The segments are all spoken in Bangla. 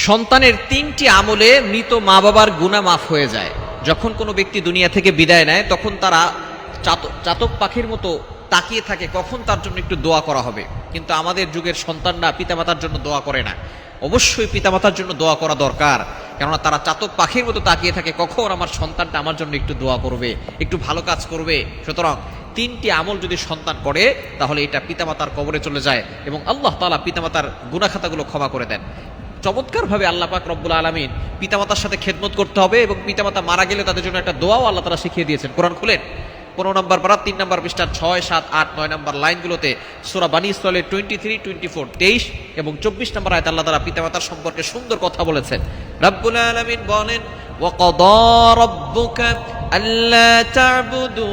সন্তানের 3টি আমলে মৃত মা বাবার গুনাহ মাফ হয়ে যায়। যখন কোনো ব্যক্তি দুনিয়া থেকে বিদায় নেয় তখন তারা চাতক পাখির মতো তাকিয়ে থাকে কখন তার জন্য একটু দোয়া করা হবে। কিন্তু আমাদের যুগের সন্তানরা পিতামাতার জন্য দোয়া করে না। অবশ্যই পিতামাতার জন্য দোয়া করা দরকার, কেননা তারা চাতক পাখির মতো তাকিয়ে থাকে কখন আমার সন্তানটা আমার জন্য একটু দোয়া করবে, একটু ভালো কাজ করবে। সুতরাং 3টি আমল যদি সন্তান করে তাহলে এটা পিতামাতার কবরে চলে যায় এবং আল্লাহ তাআলা পিতামাতার গুনাহ খাতাগুলো ক্ষমা করে দেন। চমৎকারভাবে আল্লাহ পাক রব্বুল আলামিন পিতামাতার সাথে খেদমত করতে হবে এবং পিতামাতা মারা গেলে তাদের জন্য একটা দোয়াও আল্লাহ তাআলা শিখিয়ে দিয়েছেন। কোরআন খুলেন 15 নম্বর পারা 3 নম্বর পৃষ্ঠার 6, 7, 8, 9 নম্বর লাইনগুলোতে সূরা বানী ইসরাঈলের 23, 24, 23 এবং 24 নম্বর আয়াতে আল্লাহ তাআলা পিতামাতার সম্পর্কে সুন্দর কথা বলেছেন। রব্বুল আলামিন বলেন, ওয়া ক্বাদা রাব্বুকা আল্লা তা'বুদু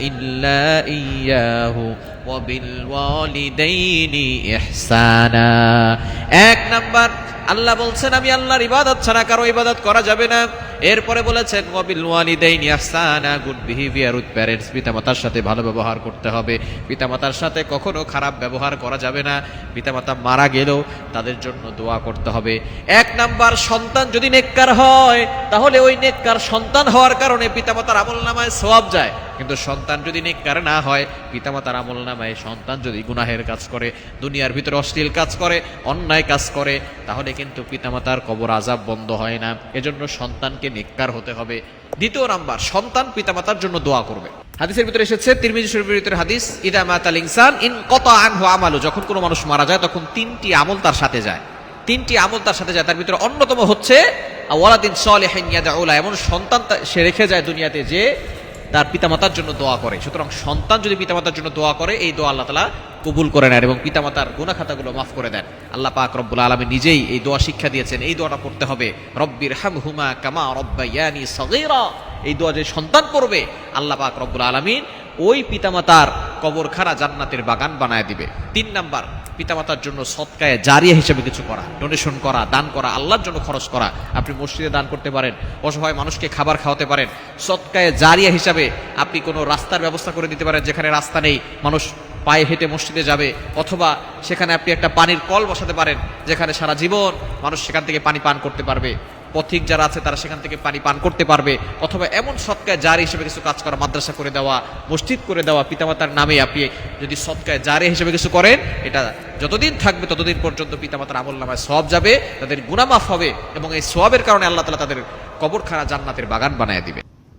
ইল্লা ইয়্যাহু ওয়া বিল ওয়ালিদাইনি ইহসানা। 1 নাম্বার আল্লাহ বলছেন আমি আল্লাহর ইবাদত ছাড়া কারো ইবাদত করা যাবে না। এরপরে বলেছেন ওয়া বিল ওয়ালিদাইনি ইহসানা, গুড বিহেভিয়ার উইথ প্যারেন্টস, পিতামাতার সাথে ভালো ব্যবহার করতে হবে, পিতামাতার সাথে কখনো খারাপ ব্যবহার করা যাবে না। পিতামাতা মারা গেলেও তাদের জন্য দোয়া করতে হবে। 1 নাম্বার, সন্তান যদি নেককার হয় তাহলে ওই নেককার সন্তান হওয়ার কারণে পিতামাতার আমলনামায় সওয়াব যায়। কিন্তু সন্তান যদি নেককার না হয়, পিতামাতার আমলনামায় সন্তান যদি গুনাহের কাজ করে, দুনিয়ার ভিতরে অশ্লীল কাজ করে, অন্যায় কাজ করে, তাহলে কিন্তু পিতামাতার কবর আযাব বন্ধ হয় না। এজন্য সন্তানকে নেককার হতে হবে। 2 নাম্বার, সন্তান পিতামাতার জন্য দোয়া করবে। হাদিসের ভিতরে এসেছে, তিরমিজি শরীফের ভিতরে হাদিস, ইদা মাতাল ইনসান ইনকাতা আনহু আমালু, যখন কোনো মানুষ মারা যায় তখন 3টি আমল তার সাথে যায়। 3টি আমল তার সাথে যায়। তার ভিতরে অন্যতম হচ্ছে ওয়ালাদিন সালিহিন ইয়াদউ লা, এমন সন্তান সে রেখে যায় দুনিয়াতে যে তার পিতামাতার জন্য দোয়া করে। সুতরাং সন্তান যদি পিতামাতার জন্য দোয়া করে, এই দোয়া আল্লাহ তাআলা কবুল করে নেন এবং পিতামাতার গুনাহ খাতাগুলো মাফ করে দেন। আল্লাহ পাক রব্বুল আলামিন নিজেই এই দোয়া শিক্ষা দিয়েছেন। এই দোয়াটা পড়তে হবে, রব্বির হামহুমা কামা রব্বায়ানি সগীরা। এই দোয়া যে সন্তান পড়বে, আল্লাহ পাক রব্বুল আলামিন ওই পিতামাতার কবরখানা জান্নাতের বাগান বানায় দিবে। 3 নাম্বার, পিতামাতার জন্য সদকায়ে জারিয়া হিসেবে কিছু করা, ডোনেশন করা, দান করা, আল্লাহর জন্য খরচ করা। আপনি মসজিদে দান করতে পারেন, অসহায় মানুষকে খাবার খাওয়াতে পারেন। সদকায়ে জারিয়া হিসাবে আপনি কোনো রাস্তার ব্যবস্থা করে দিতে পারেন, যেখানে রাস্তা নেই, মানুষ পায়ে হেঁটে মসজিদে যাবে, অথবা সেখানে আপনি একটা পানির কল বসাতে পারেন, যেখানে সারা জীবন মানুষ সেখান থেকে পানি পান করতে পারবে। পথিক যারা আছে তারা সেখান থেকে পানি পান করতে পারবে। অথবা এমন সদকায়ে জারি হিসেবে কিছু কাজ করা, মাদ্রাসা করে দেওয়া, মসজিদ করে দেওয়া, পিতামাতার নামে আপনি যদি সদকায়ে জারি হিসেবে কিছু করেন, এটা যতদিন থাকবে ততদিন পর্যন্ত পিতামাতার আমলনামায় সওয়াব যাবে, তাদের গুনাহ মাফ হবে এবং এই সওয়াবের কারণে আল্লাহ তাআলা তাদের কবরখানা জান্নাতের বাগান বানায় দিবে।